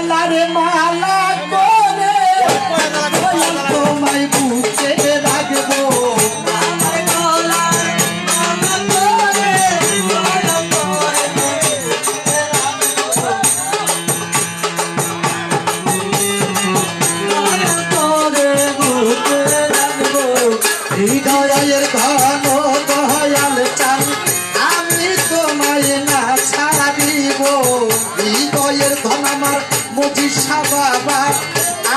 গলার মালা করে তোমায় বুকে রাখবো আমার গলার মালা করে বুকে রাখবো হৃদয়ের ঘন দয়াল চান আমি তোমায় না ছাড়িব হৃদয়ের ধন আমার মজিষা বাবা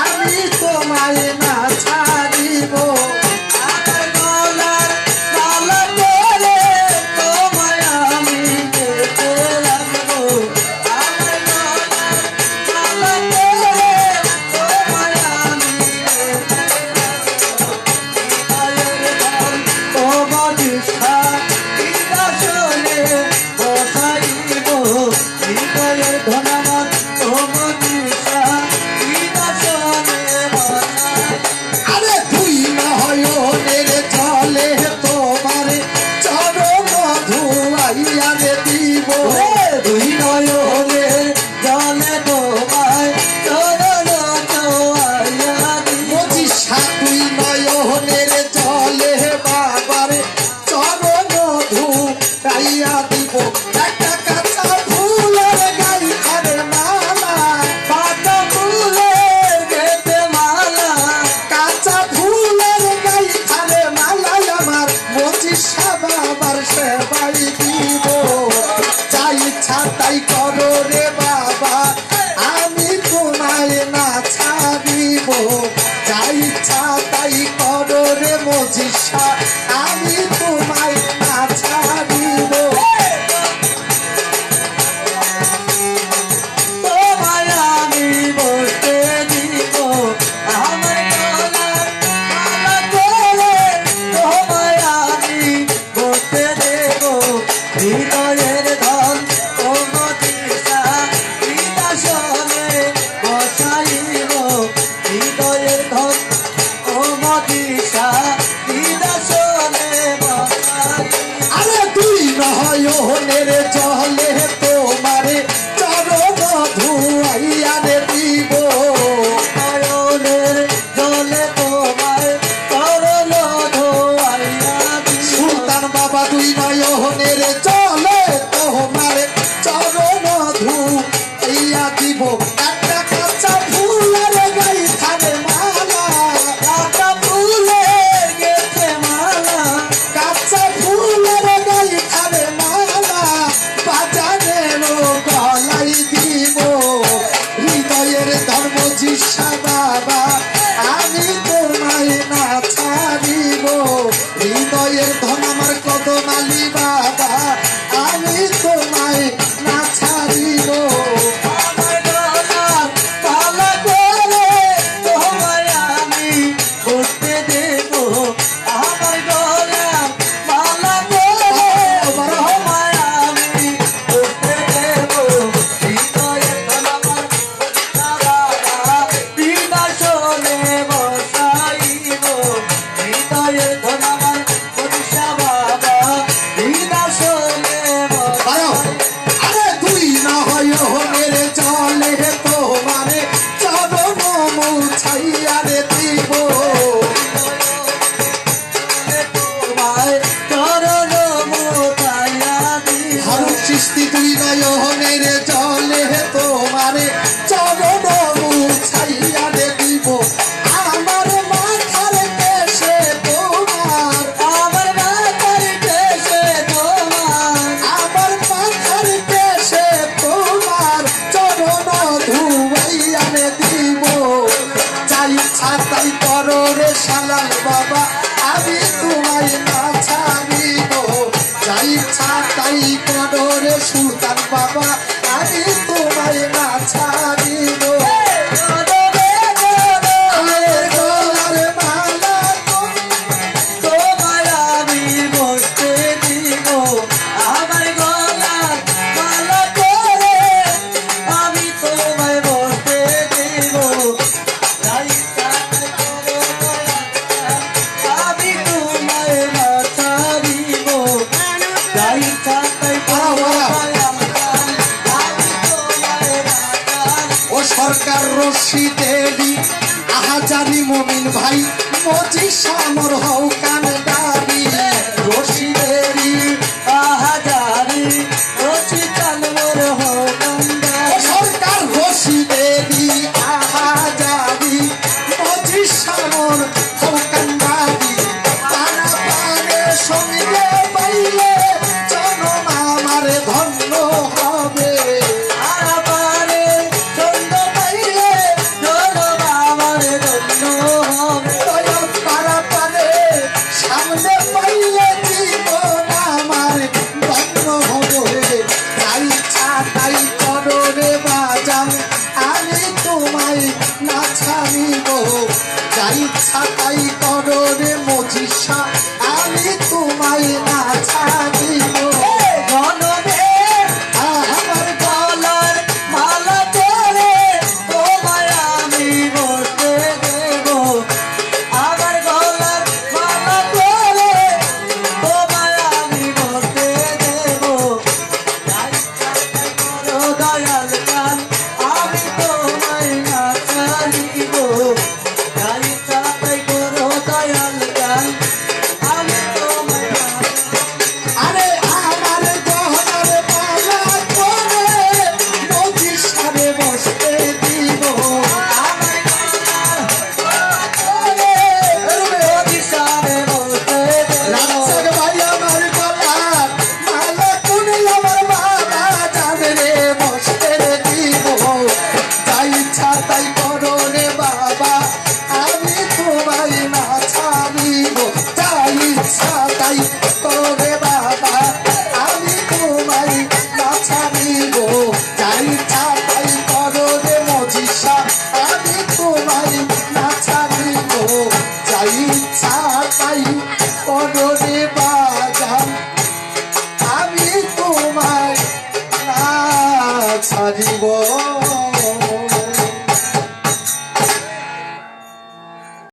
আমি তোমায় না ছাড়িব আমার গলার মালা করে তোমায় আমি গেঁথে রাখবো আমার গলার মালা করে তোমায় আমি গেঁথে রাখবো হৃদয়ের ধন ও মজিষা হৃদয়ে বসাইব হৃদয়ের ধন আমার ও মজিষা হৃদয়ে বসাইব আরে তুই নয়নের জলে তোমার চরণ ধুয়াইয়া দিব তুই নয়নের জলে তোমায় চরণ ধুয়াইয়া দিব মজিষা তুই নয়নের জলে বাবার চরণ ধুয়াইয়া দিব একটা কাঁচা ফুলের গাইখানে মালা পাতা ফুলের গেতে মালা কাঁচা ফুলের গাইখানে মালা আমার মজিষা বাবার সেবাই দিব যা ইচ্ছা তাই করো রে বাবা আমি তোমায় না ছাড়িব যা ইচ্ছা তাই করো রে মজিষা আমি তোমায় না ছাড়িব তোমায় আমি বসতে দিব আমার গলার মালা করে তোমায় আমি বসতে দেব হৃদয়ের ধন ও মজিষা হৃদয়ে বসাইব হৃদয়ের ধন ও মজিষা হৃদয়ে বসাইব আরে তুই নয়নের জলে তোমারে চরণ ধুয়াইয়া দিব নয়নের জলে তোমায় চরণ ধুয়াইয়া দিব সুলতান বাবা তুই নয়নের জলে তোমারে চরণ ধুয়াইয়া দিব একটা কাঁচা ফুলের গাইখানে মালা কাঁচা ফুলের গেথে মালা কাঁচা ফুলের গাইখানে মালা বাজারের গলাই দিব হৃদয়ের ধর্ম জিসা বাবা আমি তোমায় না ছাড়িব হৃদয়ের ধন আমার কদমালি বাবা আমি তোমায় না ছাড়িব আমার গলার মালা করে তোমায় আমি বসতে দেব আমার গলার মালা করে তোমায় আমি বসতে দেব হৃদয়ের ধন আমার মজিষা বাবা হৃদয়ে বসাইব হৃদয়ের ধন আমার মজিষা বাবা হৃদয়ে বসাইব আরে তুই নয়নের জলে তোমারে চরণ মুছাইয়া দিব তোমায় চরণ মুছাইয়া দিব হারুন চিশতি তুই নয়নের জলে তোমারে চরণ মুছাইয়া দিব আমার মাথার কেশে তোমার আমার মাথার কেশে তোমার আমার মাথার কেশে তোমার চরণ ধুয়াইয়া দিব যা ইচ্ছা তাই করো রে শালাল বাবা আমি তোমায় না ছাড়িব যা ইচ্ছা তাই করো রে সুলতান বাবা আমি তোমায় না ছাড়িব আমার গলার মালা তোমায় আমি বসতে দিব আমার গলার মালা করে আমি তোমায় বসতে দিব যা ইচ্ছা তাই করো ও সরকার রশিদেরি আহাজারি মমিন ভাই মজিষা মোর হও কান দাবি রশিদেরি আহাজারি রশি চান মোর হোকান্দা ও সরকার রশিদেরি আহাজারি মজিষা মোর হও কান দাবি পানা পানে সঙ্গে পাইলে জনম আমার ধন্য হবে আরাপারে চন্দ পাইলে জনম আমার ধন্য হবে দয়াল পারা পারে সামনে পাইলে জীবন আমার ধন্য হবে তাই ইচ্ছা তাই করো রে বাজান আমি তোমায় না ছাড়িব যাই ইচ্ছা তাই করো রে মজিষা আমি তোমায় না ছাড়িব জনমে আমার গলার মালা পরে তোমায় আমি বসতে দেব আমার গলার মালা পরে তোমায় আমি বসতে দেব তাই তাই করো দয়াল গান আমি তোমায় না ছাড়িব তাই তাই করো দয়াল গান আমি তোমায় না আরে আমার গহনার মালা পরে মজিষারে বসতে দিব আমার গলার পরে মজিষারে বসতে দেব রাজসাগ ভাই আমার গলার মালা কোনে আমার বাবা যাবে রে বসতে দিব তাই ইচ্ছা তাই করো রে বাবা আমি তোমায় না ছাড়িব তাই ইচ্ছা তাই করো রে বাবা আমি তোমায় না ছাড়িব তাই ইচ্ছা তাই করো রে মজিষা আমি তোমায় না ছাড়িব যাই ইচ্ছা তাই করো রে বাজান আমি তোমায় না ছাড়িব